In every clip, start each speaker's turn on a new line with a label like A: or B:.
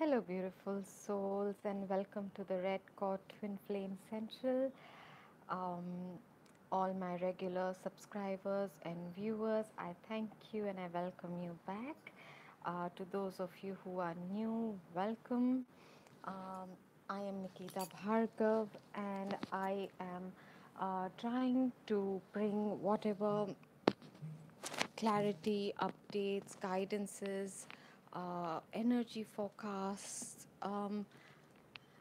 A: Hello, beautiful souls, and welcome to the Red Court Twin Flame Central. Um, all my regular subscribers and viewers, I thank you and I welcome you back. To those of you who are new, welcome. Um, I am Nikita Bhargav, and I am trying to bring whatever clarity, updates, guidances, energy forecasts.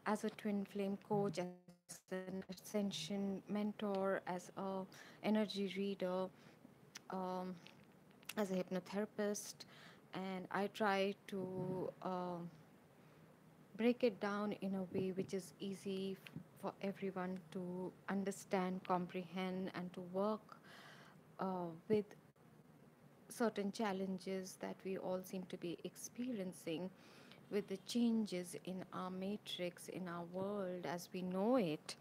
A: As a twin flame coach, as an ascension mentor, as a energy reader, um, as a hypnotherapist, and I try to break it down in a way which is easy for everyone to understand, comprehend, and to work with certain challenges that we all seem to be experiencing with the changes in our matrix, in our world as we know it.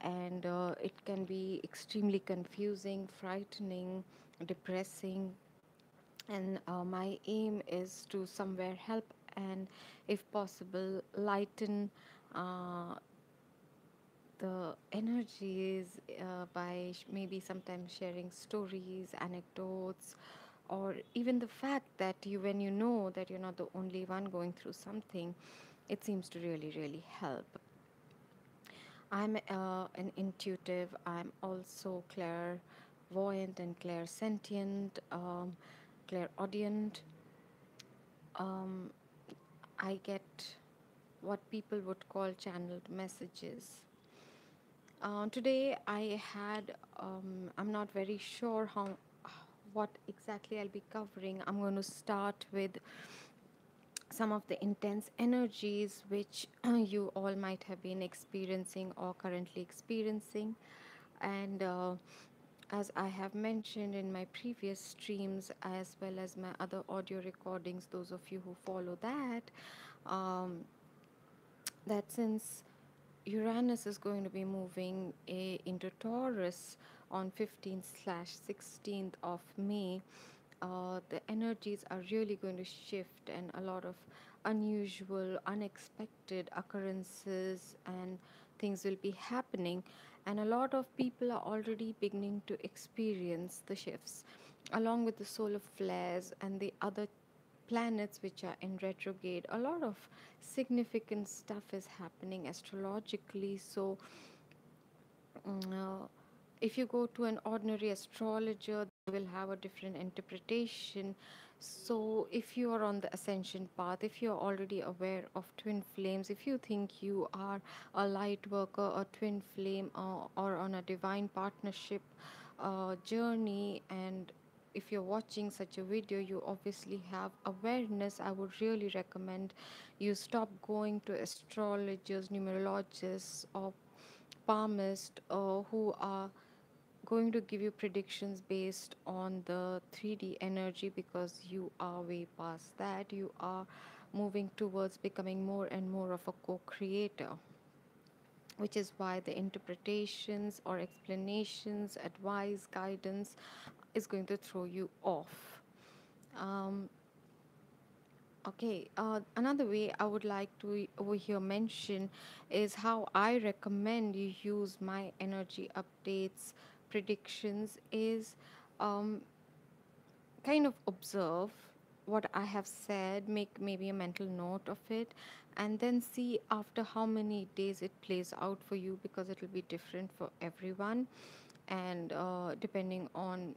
A: And it can be extremely confusing, frightening, depressing. And my aim is to somewhere help and, if possible, lighten uh, the energies by maybe sometimes sharing stories, anecdotes, or even the fact that when you know that you're not the only one going through something, it seems to really, really help. I'm an intuitive. I'm also clairvoyant and clairsentient, clairaudient. Um, I get what people would call channeled messages. Today I had, I'm not very sure what exactly I'll be covering. I'm going to start with some of the intense energies which you all might have been experiencing or currently experiencing. And as I have mentioned in my previous streams, as well as my other audio recordings, those of you who follow that, um, that since Uranus is going to be moving into Taurus on 15/16th of May, the energies are really going to shift, and a lot of unusual, unexpected occurrences and things will be happening. And a lot of people are already beginning to experience the shifts, along with the solar flares and the other planets which are in retrograde. A lot of significant stuff is happening astrologically. So if you go to an ordinary astrologer, they will have a different interpretation. So, if you are on the ascension path, if you are already aware of twin flames, if you think you are a light worker, a twin flame, or on a divine partnership journey, and if you're watching such a video, you obviously have awareness. I would really recommend you stop going to astrologers, numerologists, or palmists who are going to give you predictions based on the 3D energy, because you are way past that. You are moving towards becoming more and more of a co creator, which is why the interpretations or explanations, advice, guidance is going to throw you off. Um, Okay, another way I would like to over here mention is how I recommend you use my energy updates predictions is, um, kind of observe what I have said, make maybe a mental note of it, and then see after how many days it plays out for you, because it will be different for everyone. And depending on,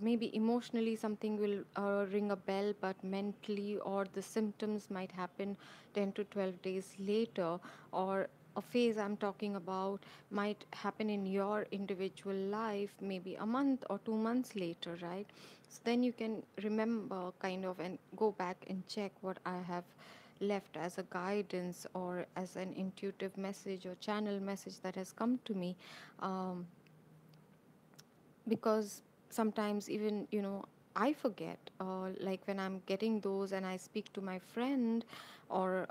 A: maybe emotionally something will ring a bell, but mentally or the symptoms might happen 10 to 12 days later, or a phase I'm talking about might happen in your individual life maybe a month or 2 months later, right? So then you can remember kind of and go back and check what I have left as a guidance or as an intuitive message or channel message that has come to me. um, because sometimes even I forget, like when I'm getting those and I speak to my friend, or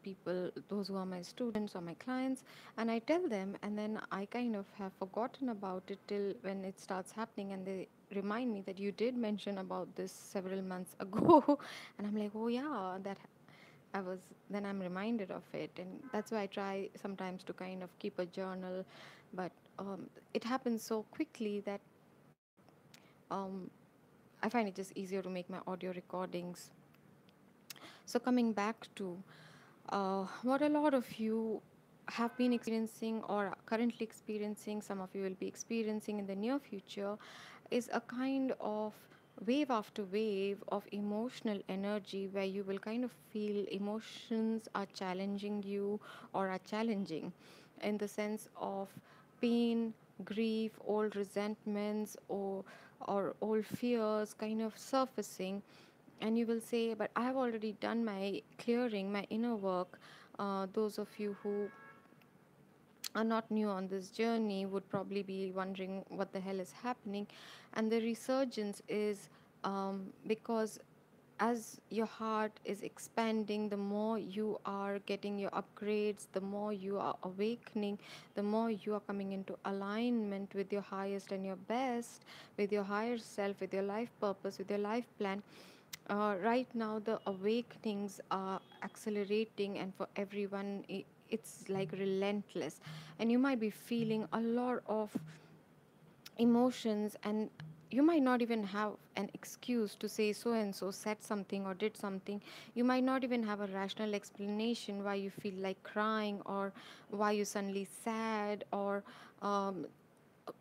A: people, those who are my students or my clients, and I tell them, and then I kind of have forgotten about it till when it starts happening, and they remind me that you did mention about this several months ago. And I'm like, oh yeah, I'm reminded of it, and that's why I try sometimes to kind of keep a journal, but it happens so quickly that um, I find it just easier to make my audio recordings. So coming back to what a lot of you have been experiencing or are currently experiencing, some of you will be experiencing in the near future, is a kind of wave after wave of emotional energy where you will kind of feel emotions are challenging you or are challenging in the sense of pain, grief, old resentments, or old fears kind of surfacing. And you will say, but I have already done my clearing, my inner work. Those of you who are not new on this journey would probably be wondering what the hell is happening. And the resurgence is because as your heart is expanding, the more you are getting your upgrades, the more you are awakening, the more you are coming into alignment with your highest and your best, with your higher self, with your life purpose, with your life plan. Right now, the awakenings are accelerating, and for everyone, it's like relentless. And you might be feeling a lot of emotions, and you might not even have an excuse to say so and so said something or did something. You might not even have a rational explanation why you feel like crying, or why you suddenly sad, or um,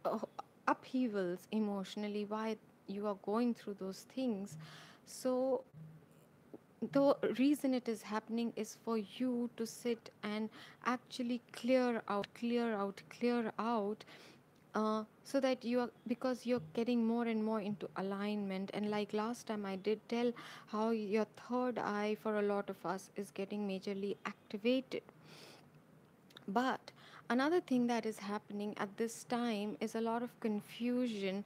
A: uh, upheavals emotionally, why you are going through those things. So the reason it is happening is for you to sit and actually clear out, so that you are, because you're getting more and more into alignment. And like last time I did tell how your third eye for a lot of us is getting majorly activated. But another thing that is happening at this time is a lot of confusion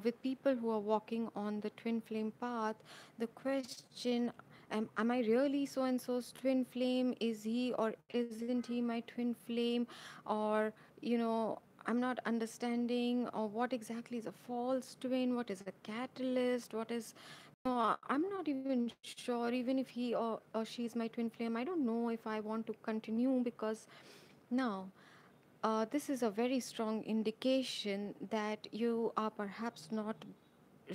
A: with people who are walking on the twin flame path. The question, am I really so and so's twin flame? Is he or isn't he my twin flame? Or, I'm not understanding what exactly is a false twin, what is a catalyst, what is, I'm not even sure, even if he or she is my twin flame, I don't know if I want to continue, because now, this is a very strong indication that you are perhaps not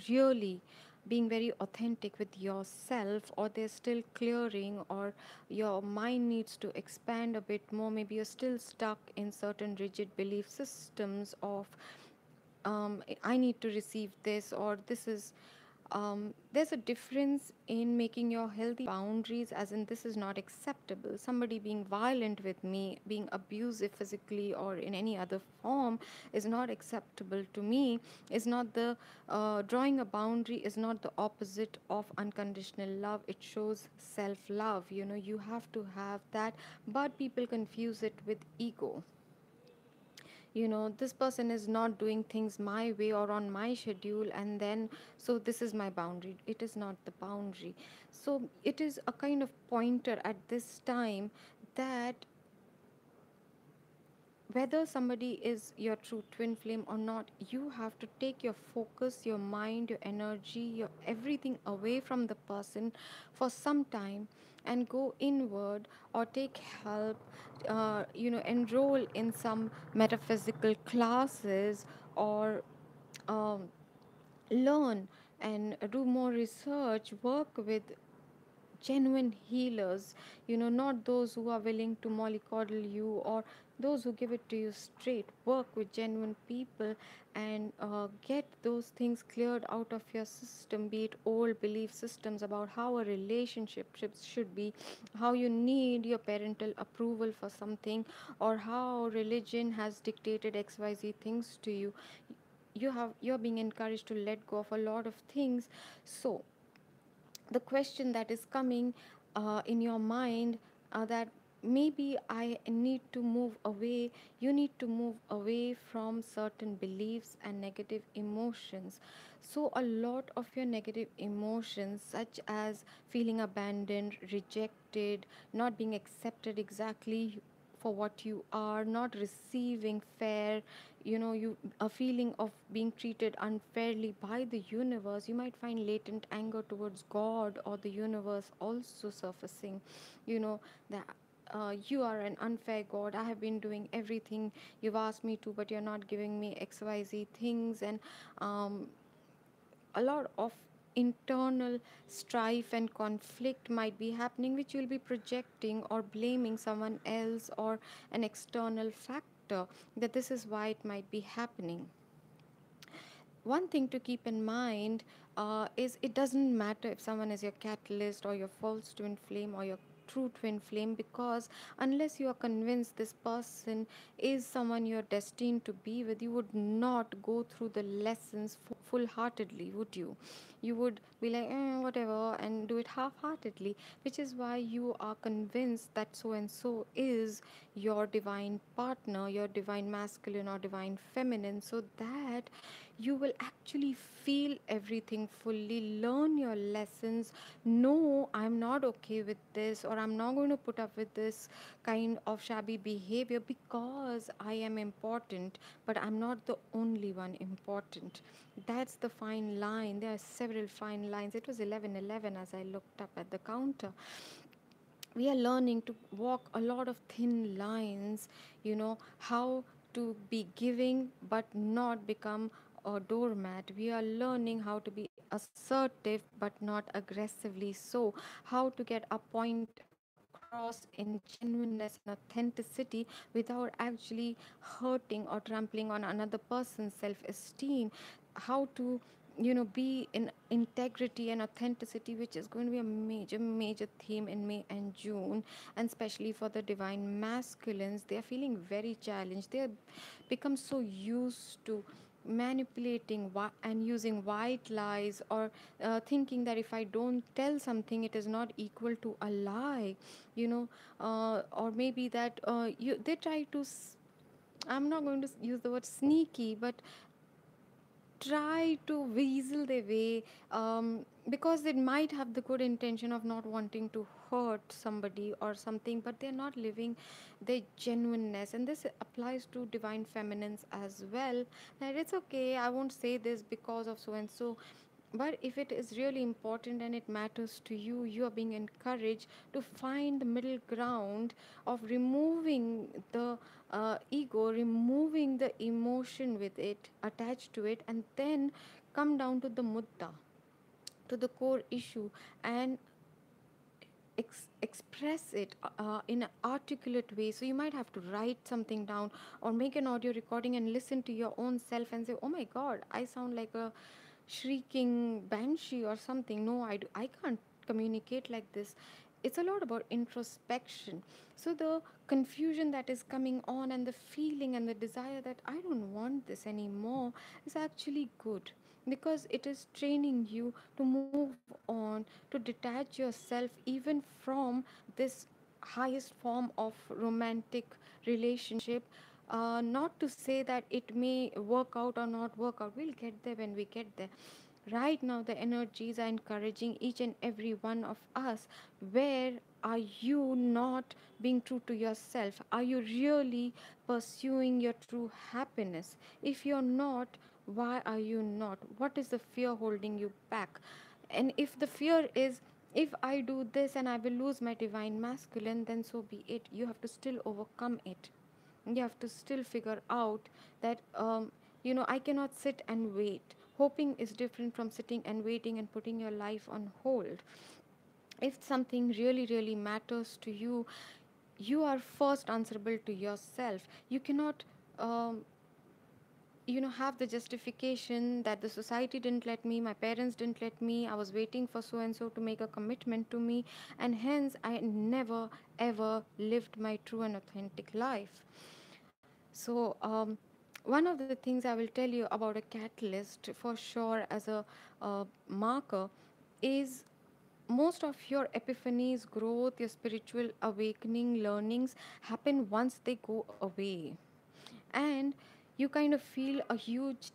A: really being very authentic with yourself, or there's still clearing, or your mind needs to expand a bit more. Maybe you're still stuck in certain rigid belief systems of I need to receive this, or this is. There's a difference in making your healthy boundaries, as in, this is not acceptable. Somebody being violent with me, being abusive physically or in any other form, is not acceptable to me. Is not the drawing a boundary is not the opposite of unconditional love. It shows self love. You have to have that, but people confuse it with ego. This person is not doing things my way or on my schedule, and then, so this is my boundary. It is not the boundary. So it is a kind of pointer at this time that whether somebody is your true twin flame or not, you have to take your focus, your mind, your energy, your everything away from the person for some time, and go inward, or take help, enroll in some metaphysical classes, or um, learn and do more research, work with genuine healers, not those who are willing to mollycoddle you, or those who give it to you straight. Work with genuine people, and get those things cleared out of your system, be it old belief systems about how a relationship should be, how you need your parental approval for something, or how religion has dictated xyz things to you. You're being encouraged to let go of a lot of things. So the question that is coming in your mind, that maybe I need to move away, you need to move away from certain beliefs and negative emotions. So a lot of your negative emotions, such as feeling abandoned, rejected, not being accepted exactly for what you are, not receiving fair, you a feeling of being treated unfairly by the universe. You might find latent anger towards God or the universe also surfacing, that you are an unfair God. I have been doing everything you've asked me to, but you're not giving me XYZ things. And um, a lot of internal strife and conflict might be happening, which you'll be projecting or blaming someone else or an external factor, that this is why it might be happening. One thing to keep in mind is it doesn't matter if someone is your catalyst or your false twin flame or your true twin flame, because unless you are convinced this person is someone you're destined to be with, you would not go through the lessons full heartedly, would you? You would be like, whatever, and do it half heartedly, which is why you are convinced that so and so is your divine partner, your divine masculine or divine feminine, so that you will actually feel everything fully, learn your lessons. No, I'm not okay with this, or I'm not going to put up with this kind of shabby behavior because I am important, but I'm not the only one important. That's the fine line. There are several fine lines. It was 11:11 as I looked up at the counter. We are learning to walk a lot of thin lines, how to be giving but not become a doormat. We are learning how to be assertive but not aggressively so, how to get our point across in genuineness and authenticity without actually hurting or trampling on another person's self esteem, how to be in integrity and authenticity, which is going to be a major theme in May and June. And especially for the divine masculines, they are feeling very challenged. They have become so used to manipulating and using white lies, or thinking that if I don't tell something, it is not equal to a lie, or maybe that they try to I'm not going to use the word sneaky, but try to weasel their way, because they might have the good intention of not wanting to hurt somebody or something, but they're not living their genuineness. And this applies to divine feminines as well, that it's okay, I won't say this because of so and so, but if it is really important and it matters to you, you are being encouraged to find the middle ground of removing the ego, removing the emotion with it, attached to it, and then come down to the mudda, to the core issue, and express it in an articulate way. So you might have to write something down or make an audio recording and listen to your own self and say, oh my god, I sound like a shrieking banshee or something. No, I can't communicate like this. It's a lot about introspection. So the confusion that is coming on and the feeling and the desire that I don't want this anymore is actually good, because it is training you to move on, to detach yourself even from this highest form of romantic relationship. Not to say that it may work out or not work out, we'll get there when we get there. Right now the energies are encouraging each and every one of us. Where are you not being true to yourself? Are you really pursuing your true happiness? If you're not, why are you not? What is the fear holding you back? And if the fear is, if I do this and I will lose my divine masculine, then so be it. You have to still overcome it. You have to still figure out that I cannot sit and wait. Hoping is different from sitting and waiting and putting your life on hold. If something really matters to you, you are first answerable to yourself. You cannot um, have the justification that the society didn't let me, my parents didn't let me, I was waiting for so and so to make a commitment to me, and hence I never ever lived my true and authentic life. So, one of the things I will tell you about a catalyst for sure as a marker is most of your epiphanies, growth, your spiritual awakening, learnings happen once they go away. And you kind of feel a huge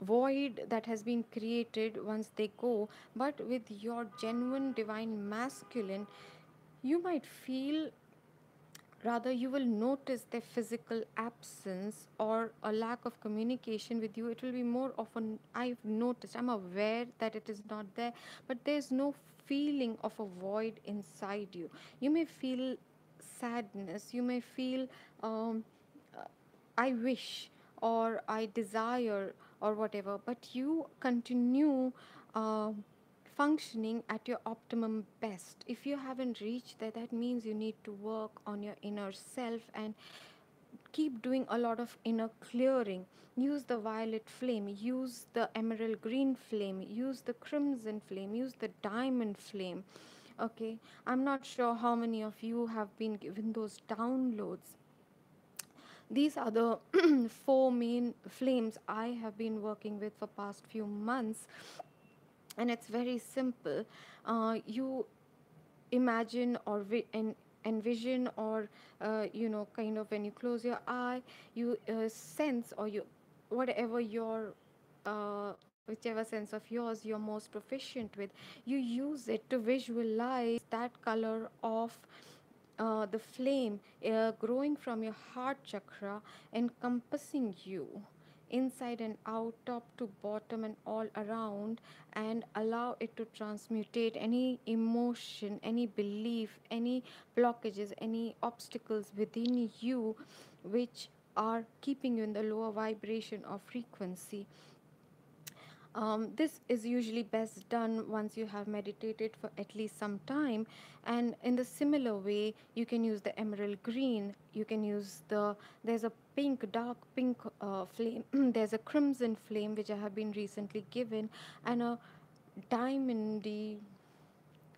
A: void that has been created once they go. But with your genuine divine masculine, you might feel Rather, you will notice their physical absence or a lack of communication with you. It will be more often, I've noticed, I'm aware that it is not there, but there's no feeling of a void inside you. You may feel sadness, you may feel um, uh, I wish or I desire or whatever, but you continue functioning at your optimum best. If you haven't reached there, that means you need to work on your inner self and keep doing a lot of inner clearing. Use the violet flame, use the emerald green flame, use the crimson flame, use the diamond flame. Okay, I'm not sure how many of you have been given those downloads. These are the four main flames I have been working with for past few months, and it's very simple. You imagine or envision, or kind of, when you close your eye, you sense, or you, whatever your whichever sense of yours you're most proficient with, you use it to visualize that color of the flame growing from your heart chakra, encompassing you inside and out, top to bottom and all around, and allow it to transmutate any emotion, any belief, any blockages, any obstacles within you which are keeping you in the lower vibration or frequency. This is usually best done once you have meditated for at least some time. And in the similar way, you can use the emerald green, you can use there's a pink, dark pink flame, there's a crimson flame which I have been recently given, and a diamondy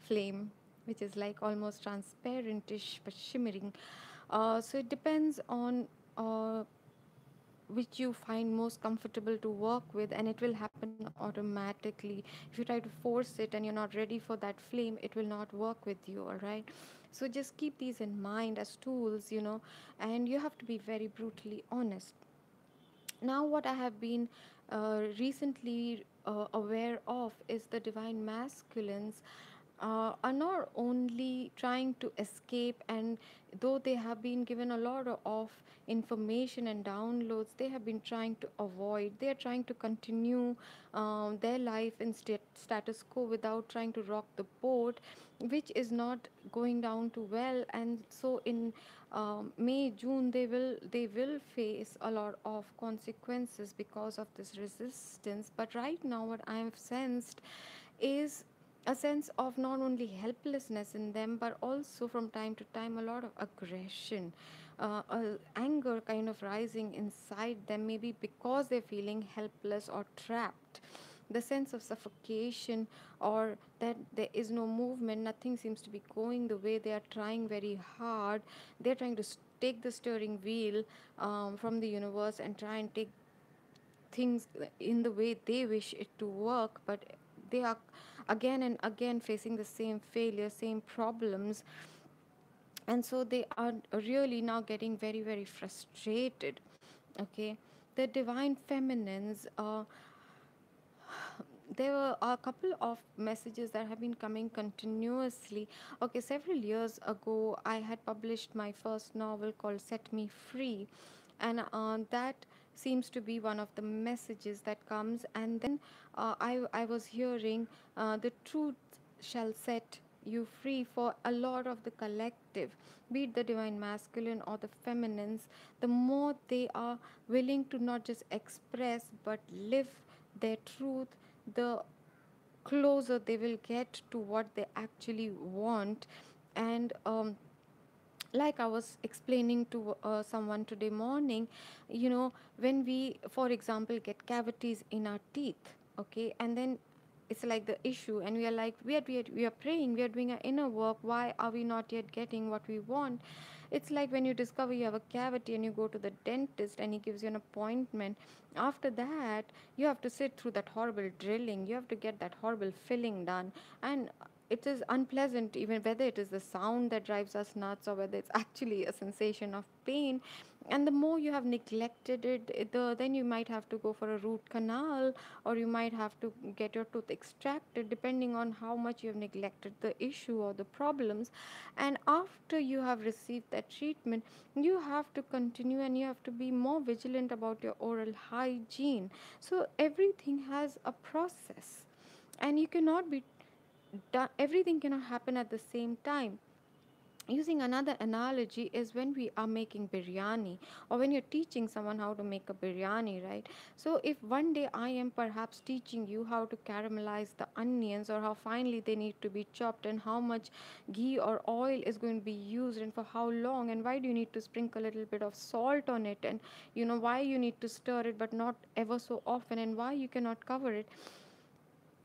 A: flame which is like almost transparentish but shimmering. So it depends on which you find most comfortable to work with, and it will happen automatically. If you try to force it and you're not ready for that flame, it will not work with you, all right? So just keep these in mind as tools, and you have to be very brutally honest. Now, what I have been recently aware of is the divine masculines are not only trying to escape, and though they have been given a lot of information and downloads, they have been trying to avoid, they are trying to continue their life in status quo without trying to rock the boat, which is not going down too well. And so in May, June, they will face a lot of consequences because of this resistance. But right now, what I have sensed is a sense of not only helplessness in them, but also from time to time a lot of aggression, anger kind of rising inside them, maybe because they're feeling helpless or trapped. The sense of suffocation, or that there is no movement, nothing seems to be going the way they are trying very hard. They're trying to take the steering wheel from the universe and try and take things in the way they wish it to work, but they are again and again facing the same failure, same problems. And so they are really now getting very, very frustrated. Okay, the divine feminines, there were a couple of messages that have been coming continuously. Okay, several years ago, I had published my first novel called Set Me Free, and that seems to be one of the messages that comes. And then I was hearing the truth shall set you free for a lot of the collective, be it the divine masculine or the feminines. The more they are willing to not just express but live their truth, the closer they will get to what they actually want. And like I was explaining to someone today morning, when we, for example, get cavities in our teeth, okay, and then it's like the issue, and we are like, we are praying, we are doing our inner work, why are we not yet getting what we want? It's like when you discover you have a cavity and you go to the dentist and he gives you an appointment. After that, you have to sit through that horrible drilling, you have to get that horrible filling done, and it is unpleasant, even whether it is the sound that drives us nuts or whether it's actually a sensation of pain. And the more you have neglected it, then you might have to go for a root canal, or you might have to get your tooth extracted, depending on how much you have neglected the issue or the problems. And after you have received that treatment, you have to continue and you have to be more vigilant about your oral hygiene. So everything has a process, and you cannot be done, everything cannot happen at the same time. Using another analogy is when we are making biryani, or when you're teaching someone how to make a biryani, right? So if one day I am perhaps teaching you how to caramelize the onions, or how finely they need to be chopped, and how much ghee or oil is going to be used, and for how long, and why do you need to sprinkle a little bit of salt on it, and why you need to stir it but not ever so often, and why you cannot cover it,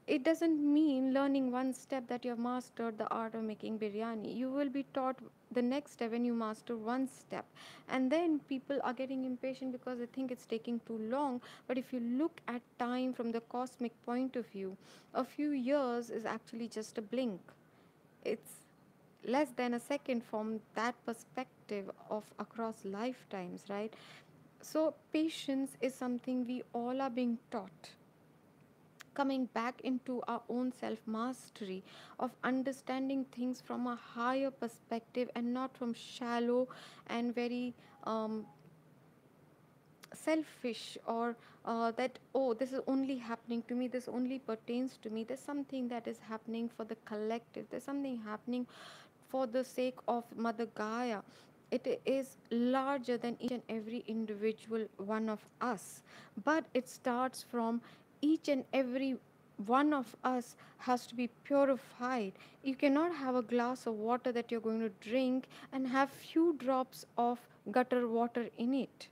A: it doesn't mean learning one step that you have mastered the art of making biryani. You will be taught the next step when you master one step. And then people are getting impatient because they think it's taking too long. But if you look at time from the cosmic point of view, a few years is actually just a blink. It's less than a second from that perspective of across lifetimes, right? So, patience is something we all are being taught, coming back into our own self mastery, of understanding things from a higher perspective and not from shallow and very selfish, or that, oh, this is only happening to me, this only pertains to me. There's something that is happening for the collective, there's something happening for the sake of Mother Gaia. It is larger than each and every individual one of us, but it starts from each and every one of us has to be purified. You cannot have a glass of water that you're going to drink and have few drops of gutter water in it.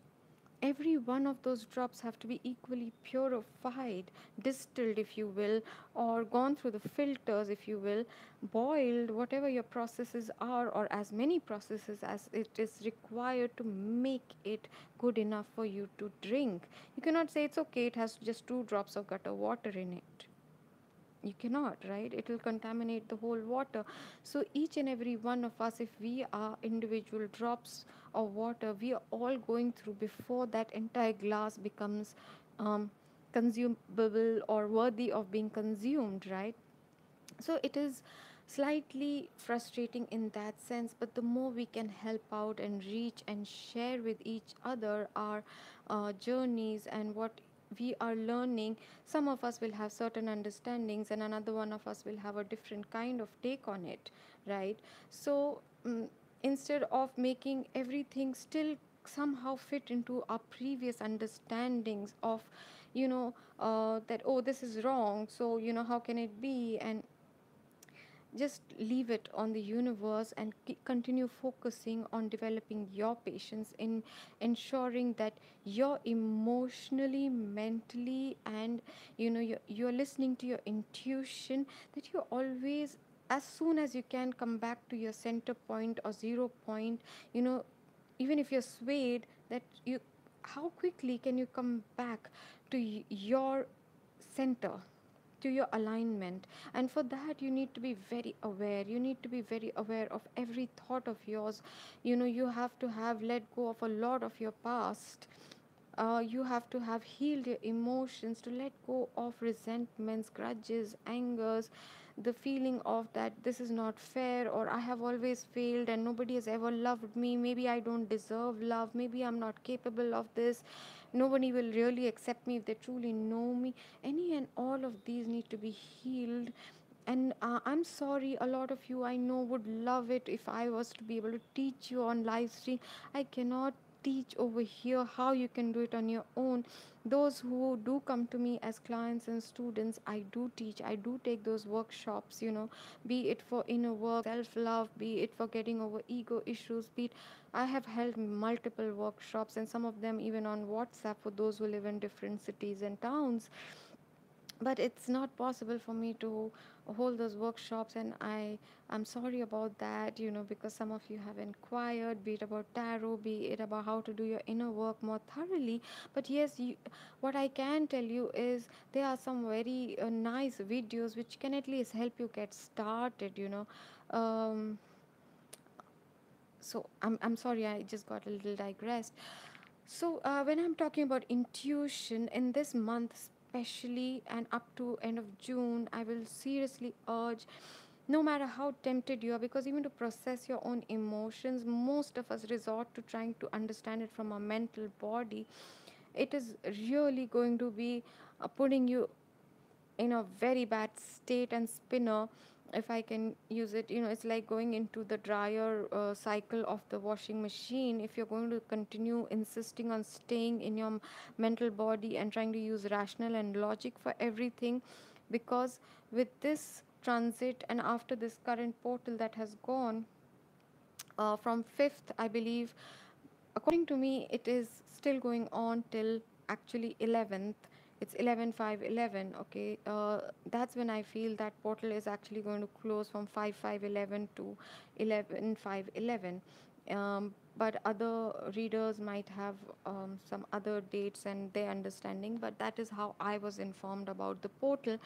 A: Every one of those drops have to be equally purified, distilled, if you will, or gone through the filters, if you will, boiled, whatever your processes are, or as many processes as it is required to make it good enough for you to drink. You cannot say it's okay, it has just 2 drops of gutter water in it. You cannot, right? It will contaminate the whole water. So each and every one of us, if we are individual drops of water, we are all going through before that entire glass becomes consumable or worthy of being consumed, right? So it is slightly frustrating in that sense, but the more we can help out and reach and share with each other our journeys and what we are learning, some of us will have certain understandings and another one of us will have a different kind of take on it, right? So instead of making everything still somehow fit into our previous understandings of, that, oh, this is wrong, so how can it be, and just leave it on the universe and continue focusing on developing your patience, in ensuring that you're emotionally, mentally, and you're listening to your intuition, that you always, as soon as you can, come back to your center point or 0 point. you know Even if you're swayed, that you how quickly can you come back to your center, to your alignment. And for that, you need to be very aware, you need to be very aware of every thought of yours. You have to have let go of a lot of your past. You have to have healed your emotions, to let go of resentments, grudges, angers, the feeling of that this is not fair, or I have always failed and nobody has ever loved me, maybe I don't deserve love, maybe I'm not capable of this, nobody will really accept me if they truly know me. Any and all of these need to be healed. And I'm sorry, a lot of you I know would love it if I was to be able to teach you on live stream. I cannot teach over here. How you can do it on your own? Those who do come to me as clients and students, I do teach, I do take those workshops, be it for inner work, self love, be it for getting over ego issues, be it, I have held multiple workshops, and some of them even on WhatsApp for those who live in different cities and towns. But it's not possible for me to hold those workshops, and I'm sorry about that, because some of you have inquired, be it about tarot, be it about how to do your inner work more thoroughly. But yes, what I can tell you is there are some very nice videos which can at least help you get started. um, so I'm sorry, I just got a little digressed. So when I'm talking about intuition in this month especially, and up to end of June, I will seriously urge, no matter how tempted you are, because even to process your own emotions, most of us resort to trying to understand it from our mental body. It is really going to be putting you in a very bad state and spinner, if I can use it. It's like going into the dryer cycle of the washing machine. If you're going to continue insisting on staying in your mental body and trying to use rational and logic for everything, because with this transit and after this current portal that has gone from 5th, I believe, according to me, it is still going on till actually 11th. It's 11/5/11. Okay, that's when I feel that portal is actually going to close from 5/5/11 to 11/5/11. But other readers might have some other dates and their understanding, but that is how I was informed about the portal.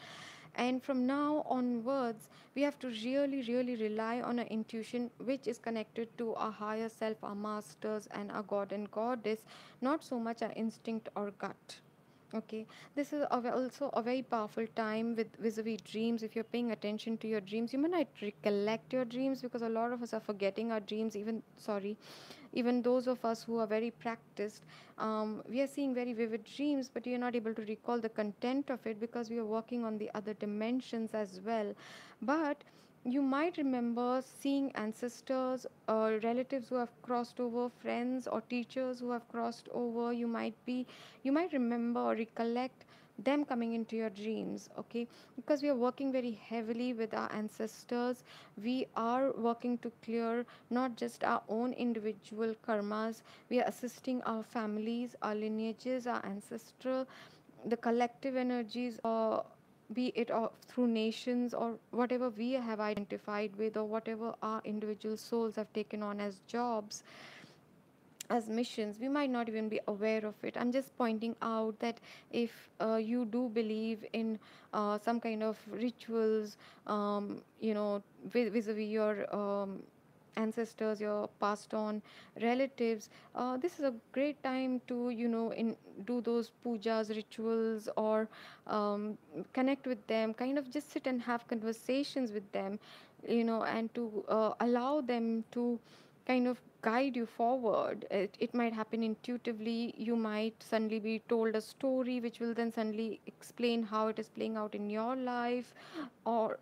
A: And from now onwards, we have to really, really rely on our intuition, which is connected to our higher self, our masters, and our god and goddess, not so much our instinct or gut. Okay, this is also a very powerful time with vis-a-vis dreams. If you're paying attention to your dreams, you may not recollect your dreams, because a lot of us are forgetting our dreams. Even those of us who are very practiced, we are seeing very vivid dreams, but we are not able to recall the content of it because we are working on the other dimensions as well. But you might remember seeing ancestors or relatives who have crossed over, friends or teachers who have crossed over. You might remember or recollect them coming into your dreams. Okay, because we are working very heavily with our ancestors. We are working to clear not just our own individual karmas, we are assisting our families, our lineages, our ancestral, the collective energies, be it through nations or whatever we have identified with, or whatever our individual souls have taken on as jobs, as missions. We might not even be aware of it. I'm just pointing out that if you do believe in some kind of rituals, vis-a-vis your ancestors, your passed on relatives, this is a great time to do those pujas, rituals, or connect with them, kind of just sit and have conversations with them, and to allow them to kind of guide you forward. It might happen intuitively. You might suddenly be told a story which will then suddenly explain how it is playing out in your life, or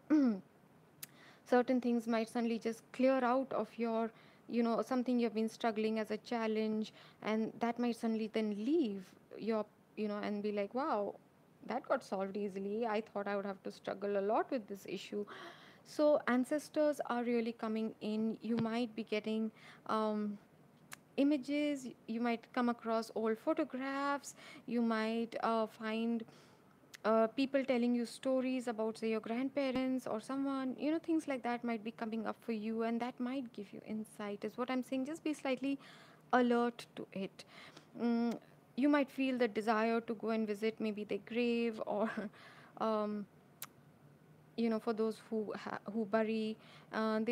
A: certain things might suddenly just clear out of your, something you've been struggling as a challenge, and that might suddenly then leave your, and be like, wow, that got solved easily. I thought I would have to struggle a lot with this issue. So ancestors are really coming in. You might be getting images, you might come across old photographs, you might find people telling you stories about, say, your grandparents or someone, things like that might be coming up for you, and that might give you insight, is what I'm saying. Just be slightly alert to it. mm, you might feel the desire to go and visit maybe the grave, or um, for those who bury,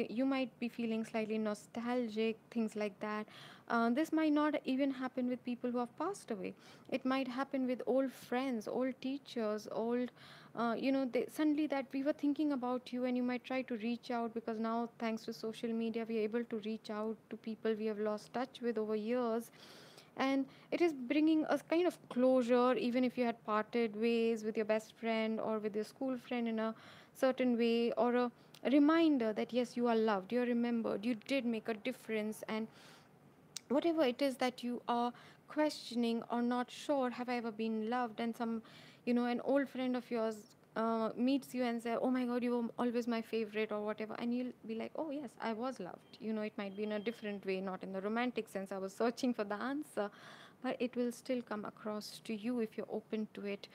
A: you might be feeling slightly nostalgic, things like that. This might not even happen with people who have passed away. It might happen with old friends, old teachers, old, suddenly that we were thinking about you, and you might try to reach out, because now, thanks to social media, we are able to reach out to people we have lost touch with over years. And it is bringing a kind of closure, even if you had parted ways with your best friend or with your school friend in a certain way, or a reminder that yes, you are loved, you're remembered, you did make a difference. And whatever it is that you are questioning or not sure, have I ever been loved, and an old friend of yours meets you and say, oh my god, you were always my favorite, or whatever, and you'll be like, oh yes, I was loved. It might be in a different way, not in the romantic sense, I was searching for the answer, but it will still come across to you if you're open to it.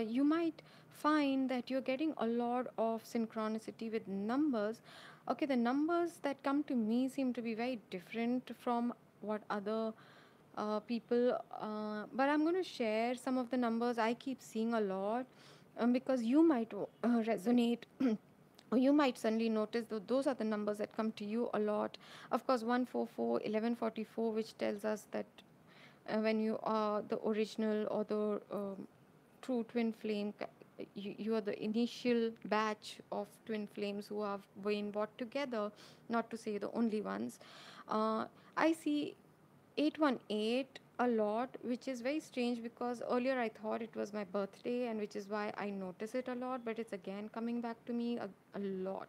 A: You might find that you're getting a lot of synchronicity with numbers. Okay, the numbers that come to me seem to be very different from what other people, but I'm going to share some of the numbers I keep seeing a lot, because you might resonate. Or you might suddenly notice that those are the numbers that come to you a lot. Of course, 144, 1144, which tells us that when you are the original or the true twin flame, you are the initial batch of twin flames who have been brought together, not to say the only ones. I see 818 a lot, which is very strange because earlier I thought it was my birthday, and which is why I notice it a lot, but it's again coming back to me a lot.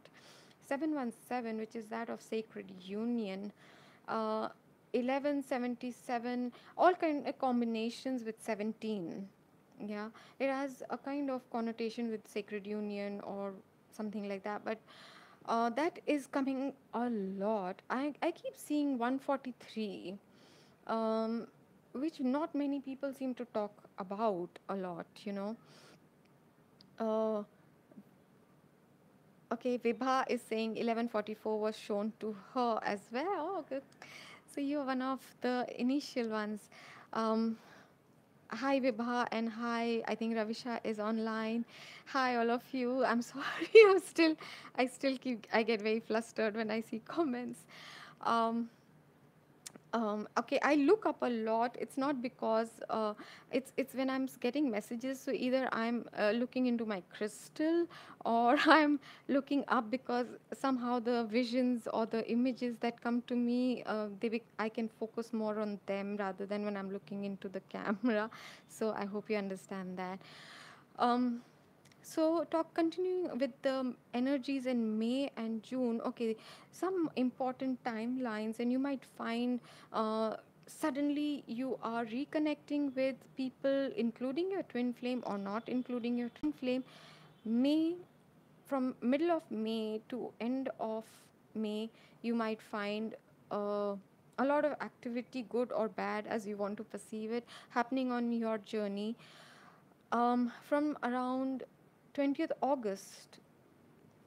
A: 717, which is that of sacred union. uh, 1177, all kind of combinations with 17. Yeah, it has a kind of connotation with sacred union or something like that, but that is coming a lot. I keep seeing 143, um, which not many people seem to talk about a lot, you know. Uh, okay, Vibha is saying 1144 was shown to her as well. Oh, okay. So you're one of the initial ones. Um, Hi Vibha, and hi. I think Ravisha is online. Hi all of you. I'm sorry. I get very flustered when I see comments. Um, okay, I look up a lot. It's not because it's when I'm getting messages. So either I'm looking into my crystal, or I'm looking up because somehow the visions or the images that come to me, I can focus more on them rather than when I'm looking into the camera. So I hope you understand that. Um, so, talk continuing with the energies in May and June. Okay, some important timelines, and you might find suddenly you are reconnecting with people, including your twin flame or not including your twin flame. May, from middle of May to end of May, you might find a lot of activity, good or bad, as you want to perceive it, happening on your journey. From around 20th August,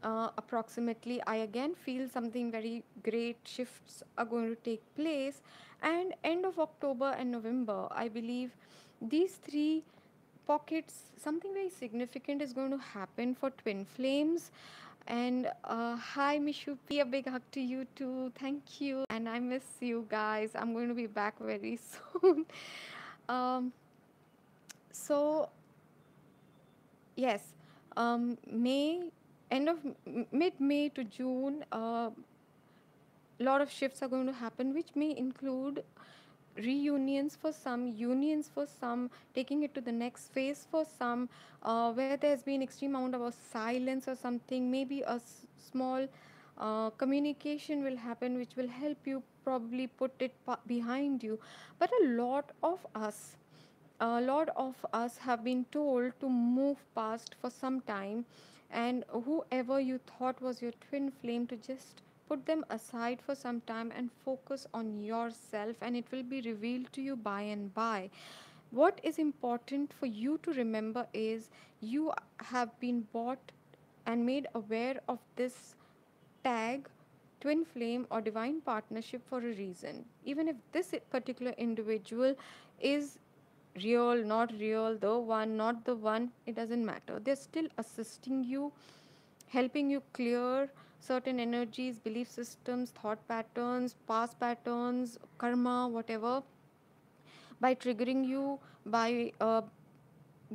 A: approximately, I again feel something very great shifts are going to take place. And end of October and November, I believe these three pockets, something very significant is going to happen for twin flames. And hi, Mishupi, a big hug to you too. Thank you. And I miss you guys. I'm going to be back very soon. um, so Yes, May, end of mid May to June, a lot of shifts are going to happen, which may include reunions for some, unions for some, taking it to the next phase for some, where there's been extreme amount of a silence or something. Maybe a small communication will happen, which will help you probably put it behind you. But a lot of us have been told to move past for some time, and whoever you thought was your twin flame, to just put them aside for some time and focus on yourself, and it will be revealed to you by and by. What is important for you to remember is you have been bought and made aware of this tag, twin flame or divine partnership, for a reason. Even if this particular individual is real, not real, the one, not the one, it doesn't matter. They're still assisting you, helping you clear certain energies, belief systems, thought patterns, past patterns, karma, whatever, by triggering you, by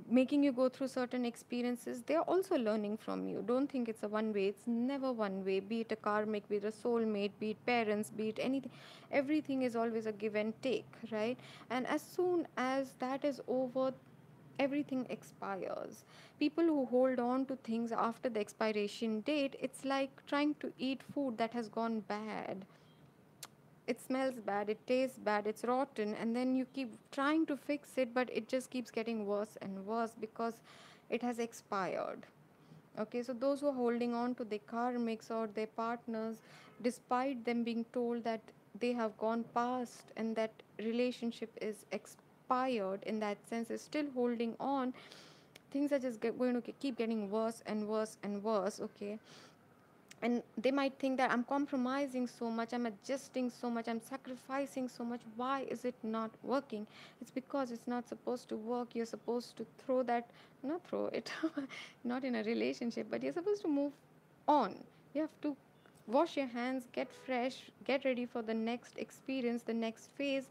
A: making you go through certain experiences. They're also learning from you. Don't think it's a one way. It's never one way. Be it a karmic, be it a soulmate, be it parents, be it anything. Everything is always a give and take, right? And as soon as that is over, everything expires. People who hold on to things after the expiration date, it's like trying to eat food that has gone bad. It smells bad, it tastes bad, it's rotten, and then you keep trying to fix it, but it just keeps getting worse and worse because it has expired. Okay, so those who are holding on to their karmics or their partners, despite them being told that they have gone past and that relationship is expired, in that sense, is still holding on. things are just going to keep getting worse and worse and worse, okay? And they might think that I'm compromising so much, I'm adjusting so much, I'm sacrificing so much, why is it not working? It's because it's not supposed to work. You're supposed to throw that, not throw it, not in a relationship, but you're supposed to move on. You have to wash your hands, get fresh, get ready for the next experience, the next phase.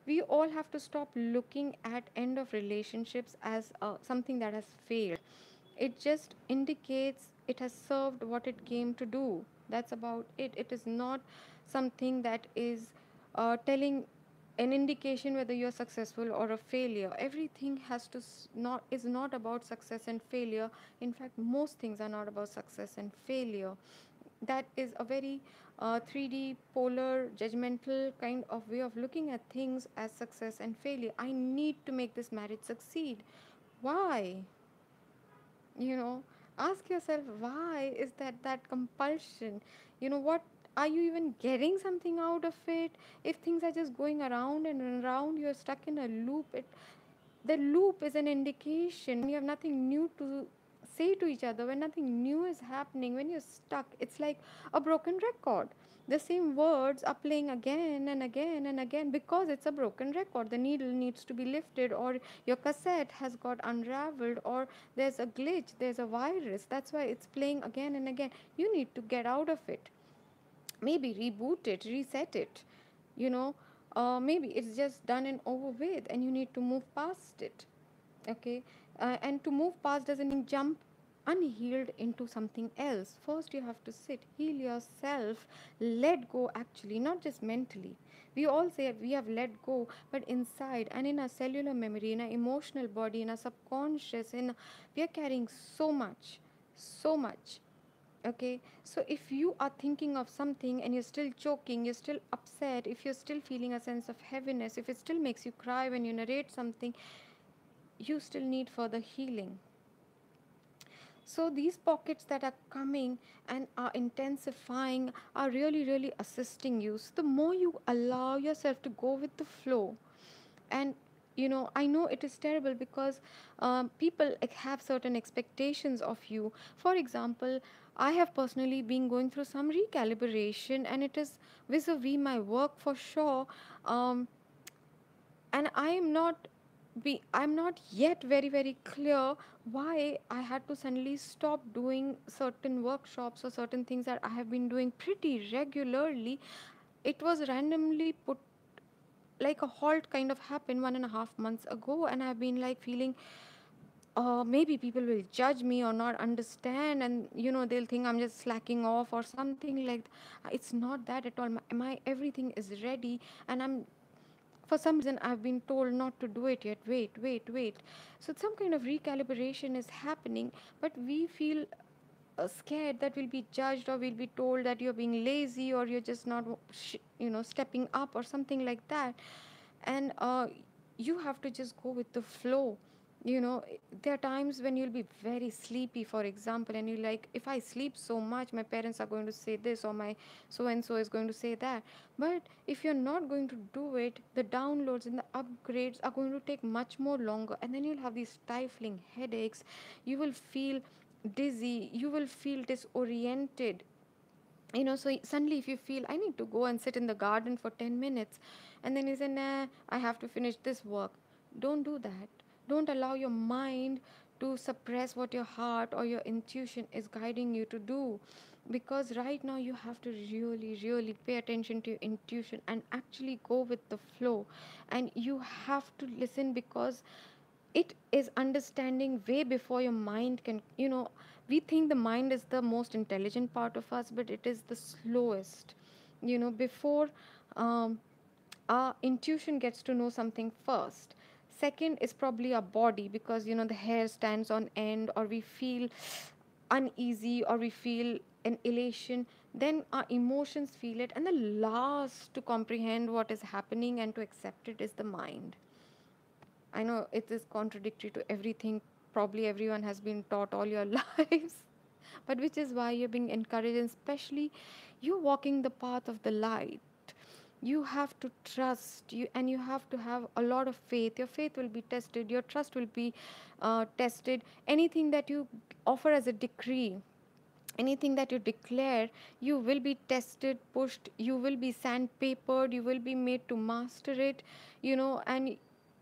A: We all have to stop looking at end of relationships as something that has failed. It just indicates it has served what it came to do. That's about it. It is not something that is telling an indication whether you're successful or a failure. Everything has to not is not about success and failure. In fact, most things are not about success and failure. That is a very 3D polar judgmental kind of way of looking at things as success and failure. I need to make this marriage succeed. Why? you know Ask yourself, why is that compulsion? What are you even getting something out of it? If things are just going around and around, you're stuck in a loop. The loop is an indication when you have nothing new to say to each other, when nothing new is happening, when you're stuck. It's like a broken record. The same words are playing again and again and again because it's a broken record. The needle needs to be lifted, or your cassette has got unraveled, or there's a glitch, there's a virus. That's why it's playing again and again. You need to get out of it. Maybe reboot it, reset it, you know maybe it's just done and over with and you need to move past it. Okay. And to move past doesn't mean jump unhealed into something else. First you have to sit, heal yourself, let go, actually, not just mentally. We all say we have let go, but inside and in our cellular memory, in our emotional body, in our subconscious, we are carrying so much, so much. Okay, so if you are thinking of something and you're still choking, you're still upset, if you're still feeling a sense of heaviness, if it still makes you cry when you narrate something, you still need further healing. So these pockets that are coming and are intensifying are really, really assisting you. So the more you allow yourself to go with the flow, and I know it is terrible because people have certain expectations of you. For example, I have personally been going through some recalibration, and it is vis-a-vis my work for sure. um, and I'm not yet very, very clear why I had to suddenly stop doing certain workshops or certain things that I have been doing pretty regularly. It was randomly put, like a halt kind of happened 1.5 months ago, and I've been like feeling maybe people will judge me or not understand, and they'll think I'm just slacking off or something like it's not that at all. My everything is ready, and I'm for some reason I've been told not to do it yet. Wait, wait, wait. So some kind of recalibration is happening, but we feel scared that we'll be judged, or we'll be told that you're being lazy, or you're just not stepping up or something like that. And you have to just go with the flow. There are times when you'll be very sleepy, for example, and you're like, if I sleep so much, my parents are going to say this, or my so and so is going to say that. But if you're not going to do it, the downloads and the upgrades are going to take much more longer, and then you'll have these stifling headaches. You will feel dizzy, you will feel disoriented. So suddenly if you feel I need to go and sit in the garden for 10 minutes, and then you say, nah, I have to finish this work. Don't do that. Don't allow your mind to suppress what your heart or your intuition is guiding you to do, because right now you have to really, really pay attention to your intuition and actually go with the flow. And you have to listen, because it is understanding way before your mind can. We think the mind is the most intelligent part of us, but it is the slowest. Before um, our intuition gets to know something first. Second is probably our body, because the hair stands on end, or we feel uneasy, or we feel an elation. Then our emotions feel it, and the last to comprehend what is happening and to accept it is the mind. I know it is contradictory to everything probably everyone has been taught all your lives, but which is why you're being encouraged, and especially you walking the path of the light. You have to trust you, and you have to have a lot of faith. Your faith will be tested, your trust will be tested. Anything that you offer as a decree, anything that you declare, you will be tested, pushed, you will be sandpapered, you will be made to master it, and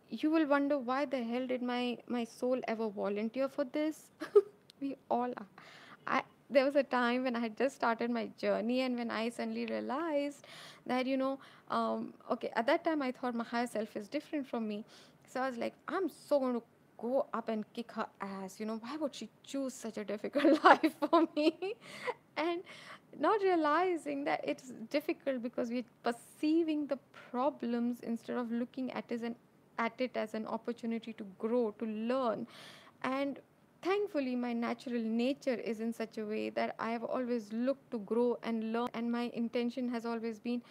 A: you will wonder, why the hell did my soul ever volunteer for this? We all are. I There was a time when I had just started my journey, and when I suddenly realized that, okay, at that time I thought my higher self is different from me. So I was like, I'm so going to go up and kick her ass. Why would she choose such a difficult life for me? And not realizing that it's difficult because we're perceiving the problems instead of looking at it as an opportunity to grow, to learn. And thankfully, my natural nature is in such a way that I have always looked to grow and learn, and my intention has always been,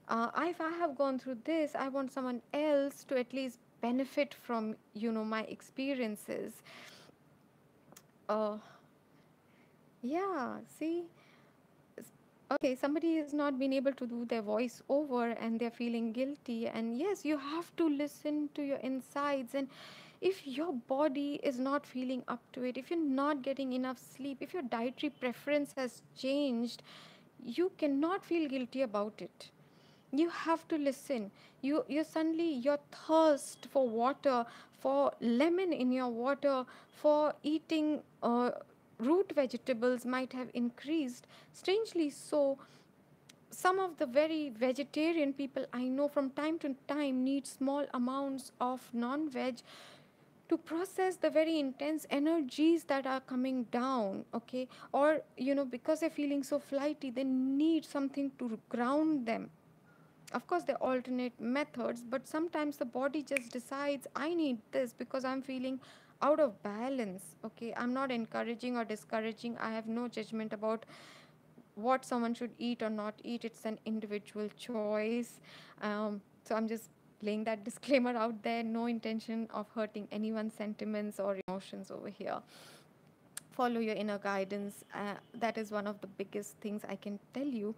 A: if I have gone through this, I want someone else to at least benefit from my experiences. uh, yeah, see. Okay, somebody has not been able to do their voice over and they're feeling guilty, and yes, you have to listen to your insides. And if your body is not feeling up to it, if you're not getting enough sleep, if your dietary preference has changed, you cannot feel guilty about it. You have to listen. You suddenly, your thirst for water, for lemon in your water, for eating root vegetables might have increased. Strangely so, some of the very vegetarian people I know from time to time need small amounts of non-veg to process the very intense energies that are coming down. Okay, or because they're feeling so flighty, they need something to ground them. Of course, there are alternate methods, but sometimes the body just decides, I need this because I'm feeling out of balance. Okay, I'm not encouraging or discouraging, I have no judgment about what someone should eat or not eat. It's an individual choice. So I'm just laying that disclaimer out there. No intention of hurting anyone's sentiments or emotions over here. Follow your inner guidance. That is one of the biggest things I can tell you.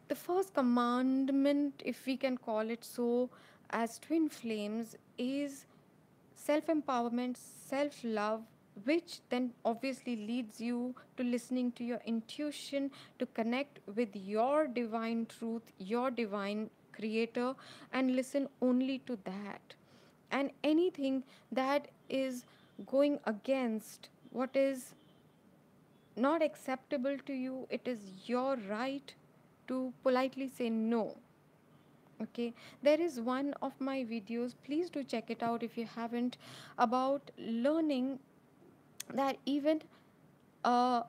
A: The first commandment, if we can call it so, as twin flames, is self empowerment, self love, which then obviously leads you to listening to your intuition, to connect with your divine truth, your divine creator, and listen only to that. And anything that is going against what is not acceptable to you, it is your right to politely say no. Okay, there is one of my videos, please do check it out if you haven't, about learning that even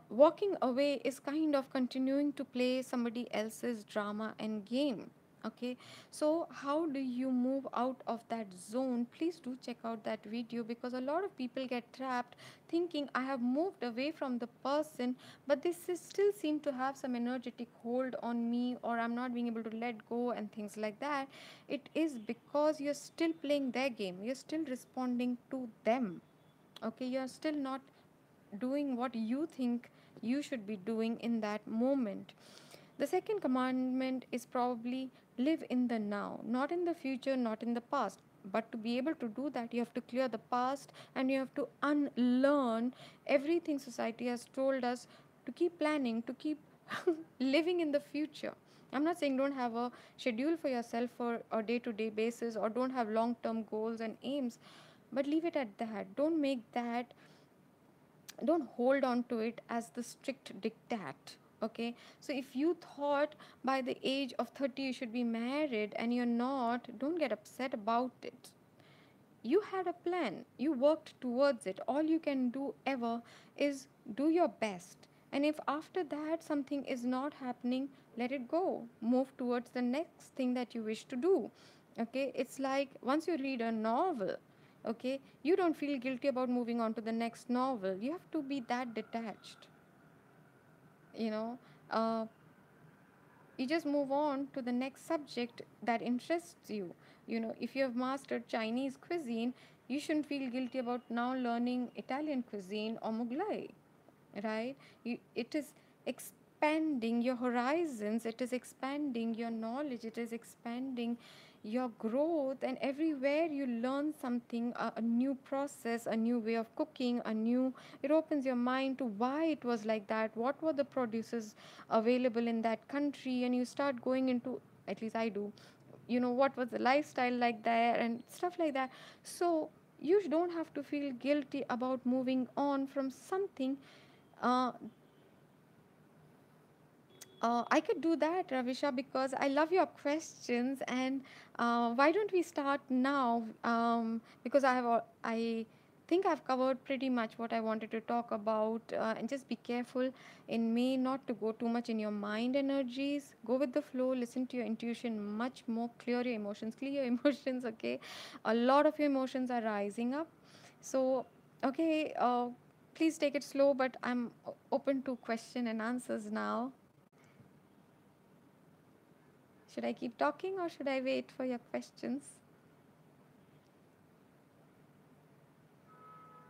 A: walking away is kind of continuing to play somebody else's drama and game. Okay, so how do you move out of that zone? Please do check out that video, because a lot of people get trapped thinking, I have moved away from the person, but still seem to have some energetic hold on me, or I'm not being able to let go and things like that. It is because you're still playing their game, you're still responding to them. Okay, you're still not doing what you think you should be doing in that moment. The second commandment is probably live in the now, not in the future, not in the past. But to be able to do that, you have to clear the past and you have to unlearn everything society has told us to keep planning, to keep living in the future. I'm not saying don't have a schedule for yourself for a day to day basis, or don't have long term goals and aims, but leave it at that. Don't hold on to it as the strict diktat. Okay, so if you thought by the age of 30 you should be married and you're not, don't get upset about it. You had a plan, you worked towards it. All you can do ever is do your best. And if after that something is not happening, let it go, move towards the next thing that you wish to do. Okay, it's like once you read a novel, okay, you don't feel guilty about moving on to the next novel. You have to be that detached, you know. You just move on to the next subject that interests you. If you have mastered Chinese cuisine, you shouldn't feel guilty about now learning Italian cuisine or Mughlai, right? It is expected expanding your horizons, it is expanding your knowledge, it is expanding your growth, and everywhere you learn something, a new process, a new way of cooking, a new, it opens your mind to why it was like that, what were the producers available in that country, and you start going into, at least I do, what was the lifestyle like there and stuff like that. So you don't have to feel guilty about moving on from something. Uh, I could do that, Ravisha, because I love your questions. And why don't we start now? Because I think I've covered pretty much what I wanted to talk about. And just be careful in May not to go too much in your mind energies. Go with the flow. Listen to your intuition much more. Clear your emotions. Clear your emotions. Okay, a lot of your emotions are rising up. So okay. Please take it slow, but I'm open to question and answers now. Should I keep talking or should I wait for your questions?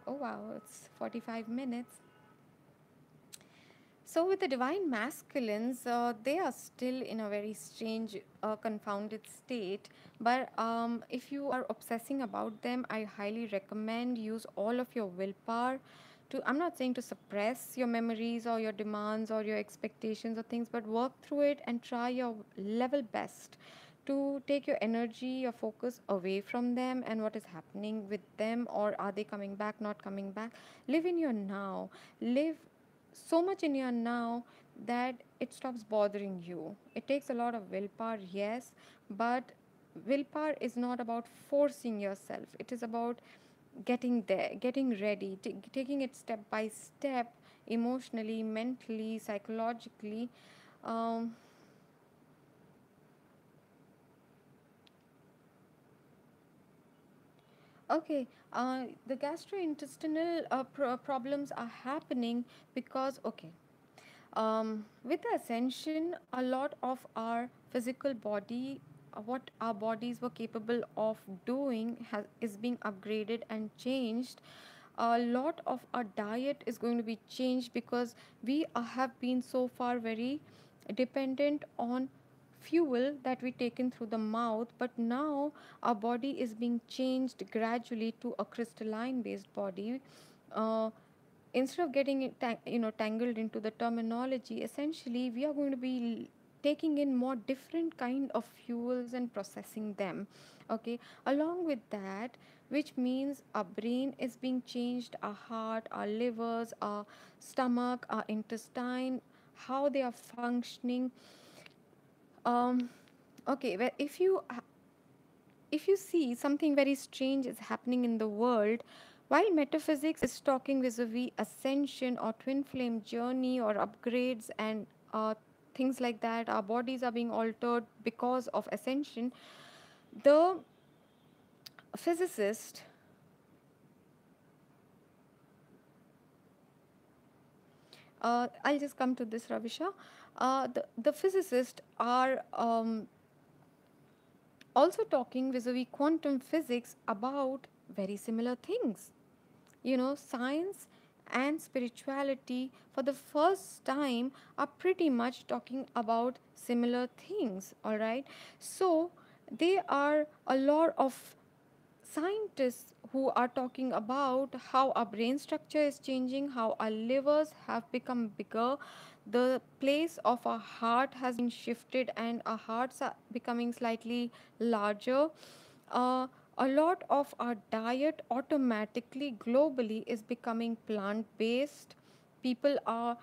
A: Oh wow, it's 45 minutes. So, with the divine masculines, they are still in a very strange, confounded state. But if you are obsessing about them, I highly recommend use all of your willpower to. I'm not saying to suppress your memories or your demands or your expectations or things, but work through it and try your level best to take your energy, your focus away from them and what is happening with them, or are they coming back, not coming back. Live in your now. Live so much in your now that it stops bothering you. It takes a lot of willpower, yes, but willpower is not about forcing yourself. It is about getting there, getting ready, taking it step by step, emotionally, mentally, psychologically. Um, okay, the gastrointestinal problems are happening because, okay, with the ascension, a lot of our physical body, what our bodies were capable of doing, is being upgraded and changed. A lot of our diet is going to be changed because we have been so far very dependent on fuel that we take in through the mouth, but now our body is being changed gradually to a crystalline based body. uh, Instead of getting it tangled into the terminology, essentially we are going to be taking in more different kind of fuels and processing them. Okay, along with that, which means our brain is being changed, our heart, our livers, our stomach, our intestine, how they are functioning. um okay, well, if you see something very strange is happening in the world, while metaphysics is talking vis-a-vis ascension or twin flame journey or upgrades and things like that, our bodies are being altered because of ascension. The physicist, I'll just come to this, Ravisha. The physicists are also talking vis-a-vis quantum physics about very similar things. Science and spirituality for the first time are pretty much talking about similar things, all right? So there are a lot of scientists who are talking about how our brain structure is changing, how our livers have become bigger, the place of our heart has been shifted, and our hearts are becoming slightly larger. Uh, a lot of our diet automatically globally is becoming plant based. People are,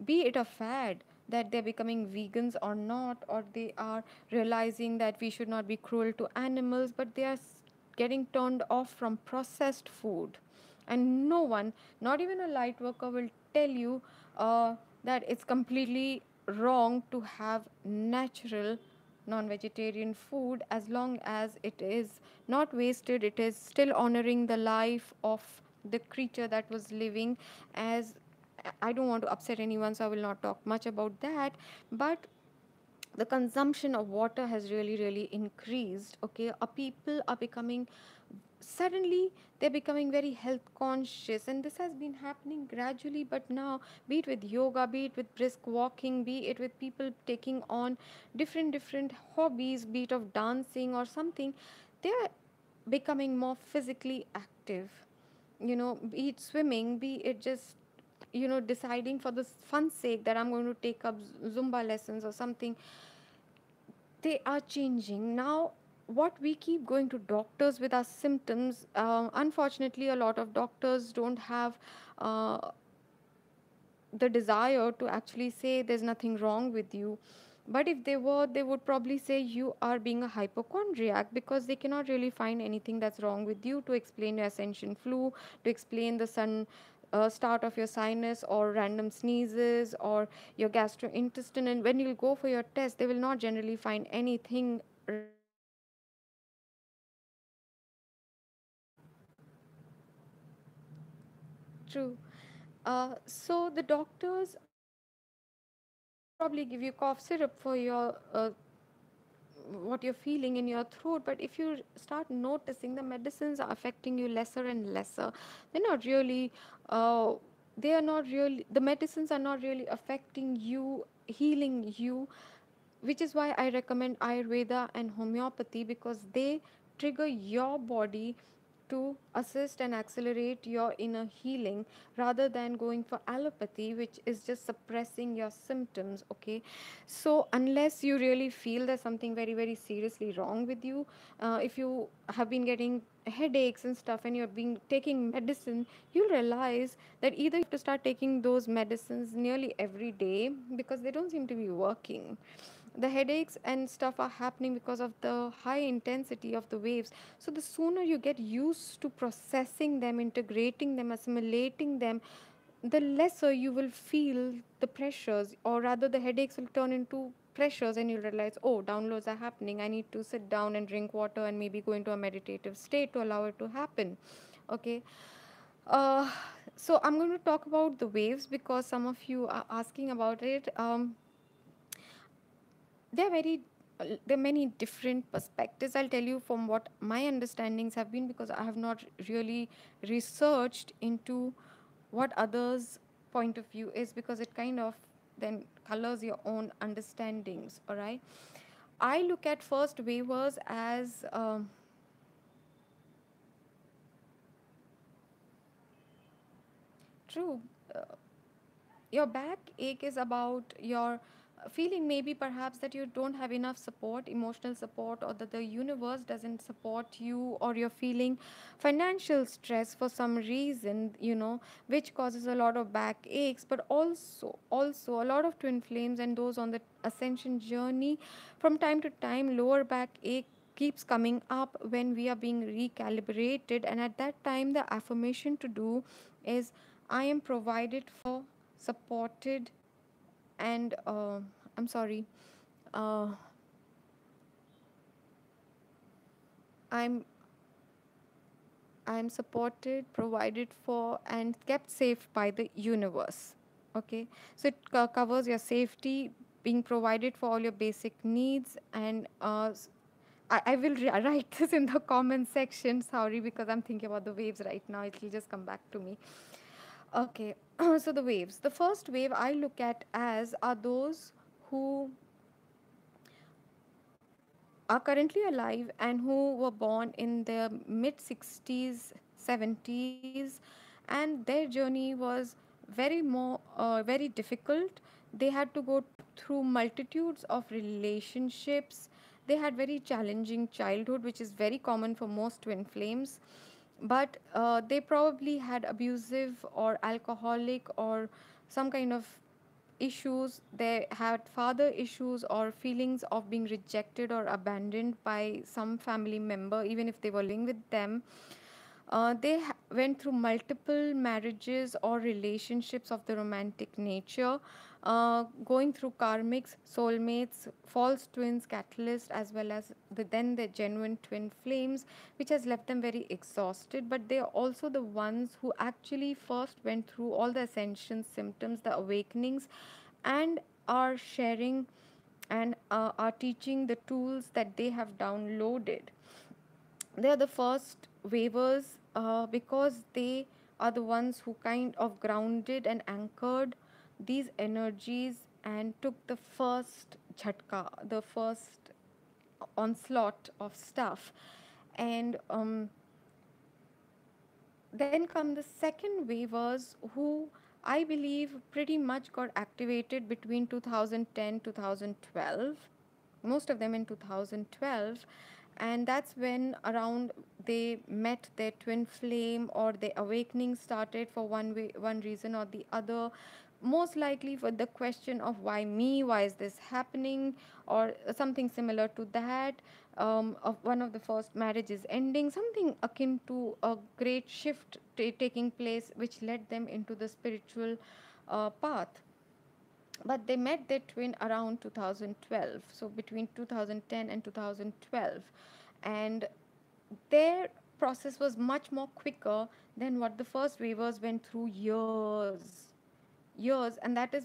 A: be it a fad that they're becoming vegans or not, or they are realizing that we should not be cruel to animals, but they are getting turned off from processed food. And no one, not even a light worker, will tell you that it's completely wrong to have natural non-vegetarian food, as long as it is not wasted, it is still honoring the life of the creature that was living. As I don't want to upset anyone, so I will not talk much about that. But the consumption of water has really, really increased. Okay, people are becoming suddenly they're becoming very health conscious, and this has been happening gradually. But now, be it with yoga, be it with brisk walking, be it with people taking on different hobbies, be it of dancing or something, they're becoming more physically active. Be it swimming, be it just deciding for the fun sake that I'm going to take up zumba lessons or something. They are changing now. What we keep going to doctors with our symptoms, unfortunately a lot of doctors don't have uh, the desire to actually say there's nothing wrong with you. But if they were, they would probably say you are being a hypochondriac, because they cannot really find anything that's wrong with you to explain your ascension flu, to explain the sun start of your sinus or random sneezes or your gastrointestinal. And when you'll go for your test, they will not generally find anything wrong with you. True. So the doctors will probably give you cough syrup for your what you're feeling in your throat. But if you start noticing, the medicines are affecting you lesser and lesser. They're not really uh, they are not really the medicines are not really affecting you, healing you, which is why I recommend Ayurveda and homeopathy, because they trigger your body to assist and accelerate your inner healing, rather than going for allopathy, which is just suppressing your symptoms. Okay, so unless you really feel there's something very very seriously wrong with you, if you have been getting headaches and stuff and you're been taking medicine, you'll realize that either you have to start taking those medicines nearly every day because they don't seem to be working. The headaches and stuff are happening because of the high intensity of the waves. So the sooner you get used to processing them, integrating them, assimilating them, the lesser you will feel the pressures, or rather the headaches will turn into pressures, and you'll realize, oh, downloads are happening, I need to sit down and drink water and maybe go into a meditative state to allow it to happen. Okay. uh, so I'm going to talk about the waves because some of you are asking about it. There are very there are many different perspectives. I'll tell you from what my understandings have been, because I have not really researched into what others point of view is, because it kind of then colors your own understandings. All right, I look at first waivers as true. uh, your back ache is about your feeling, maybe perhaps that you don't have enough support, emotional support, or that the universe doesn't support you, or you're feeling financial stress for some reason, which causes a lot of back aches. But also a lot of twin flames and those on the ascension journey, from time to time lower back ache keeps coming up when we are being recalibrated. And at that time, the affirmation to do is, I am provided for, supported, and I'm sorry, uh, I'm I'm supported, provided for, and kept safe by the universe. Okay, so it covers your safety, being provided for all your basic needs, and I will write this in the comment section. Sorry, because I'm thinking about the waves right now. It will just come back to me. Okay, so the waves. The first wave I look at as are those who are currently alive and who were born in the mid 60s, 70s, and their journey was very difficult. They had to go through multitudes of relationships. They had very challenging childhood, which is very common for most twin flames. But they probably had abusive or alcoholic or some kind of issues. They had father issues or feelings of being rejected or abandoned by some family member, even if they were living with them. They went through multiple marriages or relationships of the romantic nature, going through karmics, soulmates, false twins, catalyst, as well as then the genuine twin flames, which has left them very exhausted. But they are also the ones who actually first went through all the ascension symptoms, the awakenings, and are sharing and are teaching the tools that they have downloaded. They are the first waivers because they are the ones who kind of grounded and anchored these energies and took the first jhatka, the first onslaught of stuff. And then come the second waivers who I believe pretty much got activated between 2010 2012, most of them in 2012. And that's when around they met their twin flame, or their awakening started for one reason or the other, most likely for the question of why me, why is this happening, or something similar to that. Of one of the first marriages ending, something akin to a great shift taking place, which led them into the spiritual path. But they met their twin around 2012, so between 2010 and 2012. And their process was much more quicker than what the first waivers went through years. And that is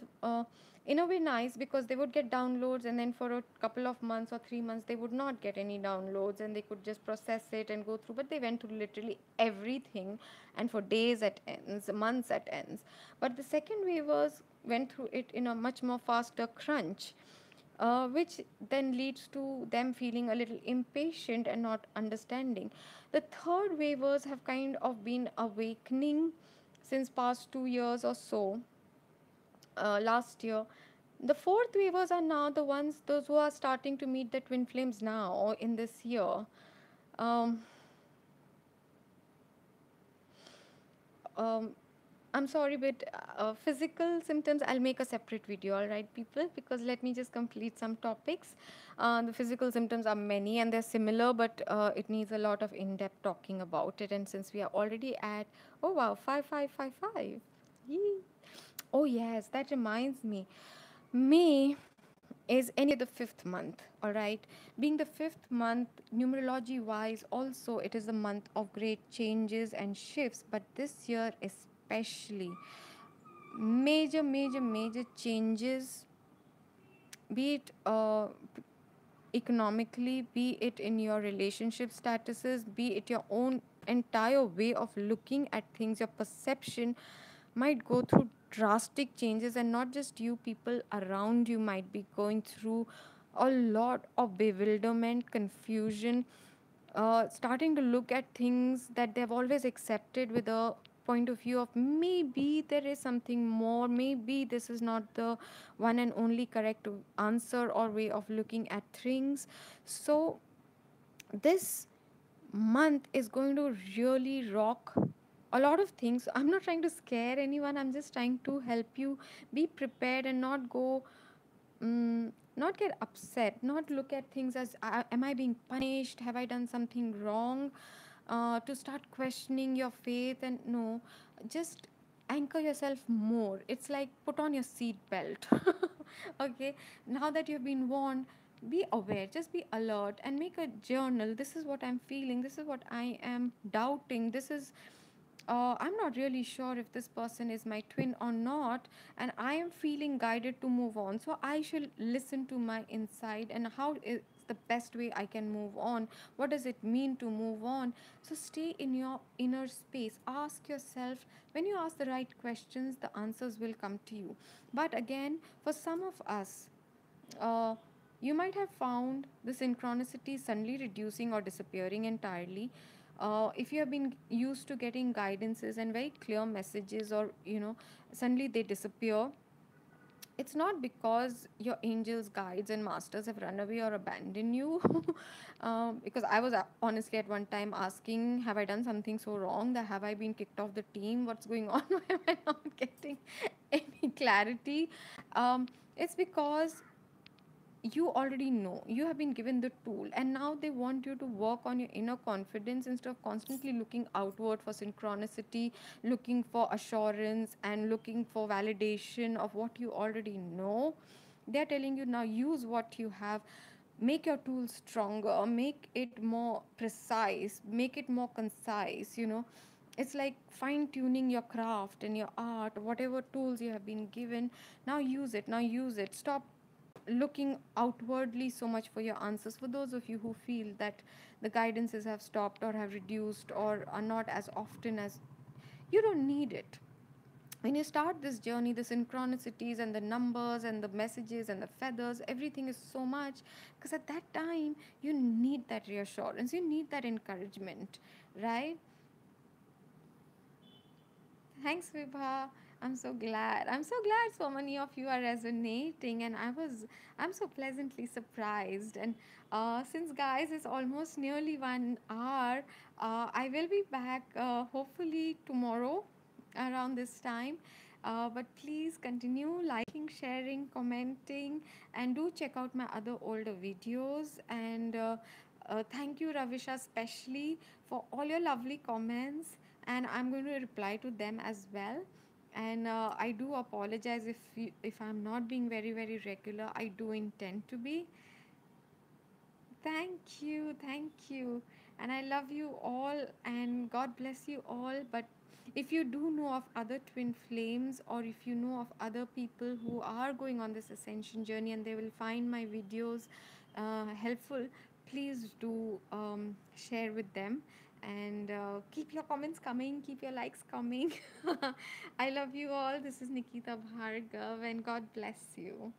A: in a way nice, because they would get downloads, and then for a couple of months or 3 months they would not get any downloads, and they could just process it and go through. But they went through literally everything, and for days at ends, months at ends. But the second waivers went through it in a much more faster crunch, which then leads to them feeling a little impatient and not understanding. The third waivers have kind of been awakening since past 2 years or so, last year. The fourth waivers are now the ones, those who are starting to meet the twin flames now or in this year. Um, um, I'm sorry, but physical symptoms, I'll make a separate video, all right, people? Because let me just complete some topics. The physical symptoms are many and they're similar, but it needs a lot of in depth talking about it. And since we are already at, oh wow, 5555. Yee. Oh, yes, that reminds me. May is anyway the fifth month, all right? Being the fifth month, numerology wise, also it is a month of great changes and shifts, but this year especially, major changes, be it economically, be it in your relationship statuses, be it your own entire way of looking at things, your perception might go through drastic changes. And not just you, people around you might be going through a lot of bewilderment, confusion, starting to look at things that they've always accepted with a point of view of maybe there is something more, maybe this is not the one and only correct answer or way of looking at things. So this month is going to really rock a lot of things. I'm not trying to scare anyone, I'm just trying to help you be prepared and not go, not get upset, not look at things as, am I being punished? Have I done something wrong? To start questioning your faith. And no, just anchor yourself more. It's like put on your seat belt. Okay, now that you've been warned, be aware, just be alert and make a journal. This is what I'm feeling, this is what I am doubting, this is I'm not really sure if this person is my twin or not, and I am feeling guided to move on. So I should listen to my inside, and how is the best way I can move on? What does it mean to move on? So stay in your inner space. Ask yourself, when you ask the right questions, the answers will come to you. But again, for some of us, uh, you might have found the synchronicity suddenly reducing or disappearing entirely. If you have been used to getting guidances and very clear messages, or suddenly they disappear, it's not because your angels, guides, and masters have run away or abandoned you. Because I was honestly at one time asking, have I done something so wrong, that have I been kicked off the team? What's going on? Why am I not getting any clarity? It's because you already know, you have been given the tool, and now they want you to work on your inner confidence instead of constantly looking outward for synchronicity, looking for assurance and looking for validation of what you already know. They're telling you, now use what you have, make your tools stronger, make it more precise, make it more concise. It's like fine tuning your craft and your art, whatever tools you have been given. Now use it, stop looking outwardly so much for your answers. For those of you who feel that the guidances have stopped or have reduced or are not as often as, you don't need it. When you start this journey, the synchronicities and the numbers and the messages and the feathers, everything is so much, because at that time you need that reassurance, you need that encouragement, right? Thanks, Vibha. I'm so glad. I'm so glad so many of you are resonating, and I'm so pleasantly surprised. And since, guys, it's almost nearly 1 hour, I will be back hopefully tomorrow around this time. But please continue liking, sharing, commenting, and do check out my other older videos. And thank you, Ravisha, especially for all your lovely comments, and I'm going to reply to them as well. And I do apologize if I'm not being very very regular. I do intend to be. Thank you, and I love you all, and God bless you all. But if you do know of other twin flames, or if you know of other people who are going on this ascension journey and they will find my videos helpful, please do share with them. And keep your comments coming, keep your likes coming. I love you all. This is Nikita Bhargav, and God bless you.